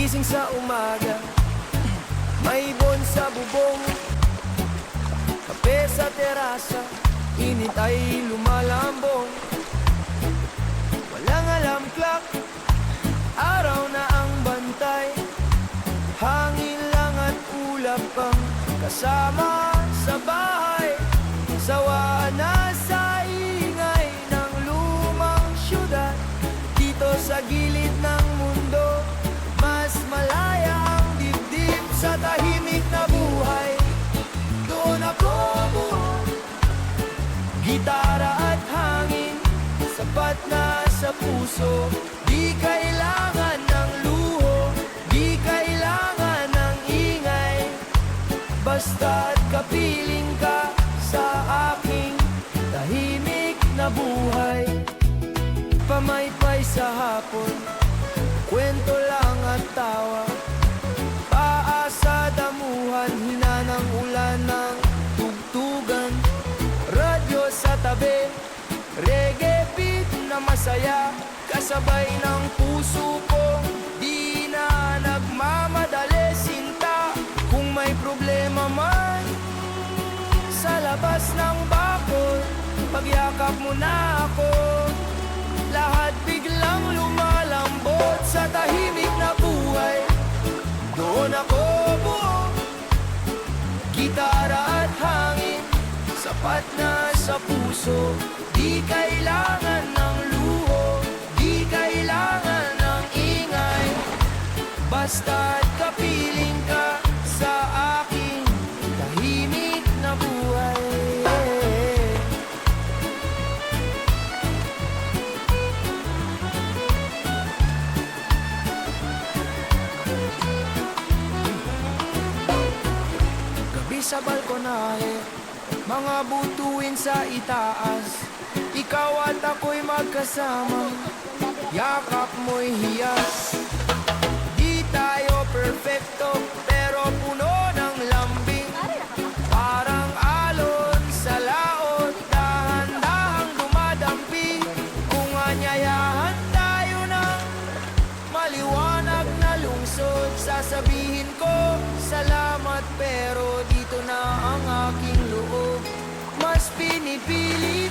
Gising sa umaga, may ibon sa bubong, kape sa terasa, init ay lumalambong. Walang alarm clock, araw na ang bantay, hangin lang at ulap ang kasama sa bahay. Sawa na sa ingay ng lumang syudad, dito sa gilid ng mundo, mas malaya ang dibdib sa tahimik na buhay. Doon ako buo, gitara at hangin, sapat na sa puso. Di kailangan ng luho, di kailangan ng ingay, basta't kapiling ka sa aking tahimik na buhay. Pamaypay sa hapon, kwento lang at tawa, paa sa damuhan, hina ng ulan ng tugtugan, radyo sa tabi, reggae beat na masaya, kasabay ng puso kong di na nagmamadali. Sinta, kung may problema man sa labas ng bakod, pagyakap mo na ako, lahat biglang lumalambot sa tahimik na buhay. Doon ako buo, gitara at hangin, sapat na sa puso. Di kailangan ng luho, di kailangan ng ingay, basta't kapiling ka sa aking tahimik na buhay. Sa balkonahe, mga butuin sa itaas, ikaw at ako'y magkasama, yakap mo'y hiyas. Di tayo perfecto, pero puno ng lambing, parang alon sa laot, dahan-dahang dumadampi. Kung anyayahan tayo ng maliwanag na lungsod, sasabihin ko salamat, pero dito na ang aking loob. Mas pinipili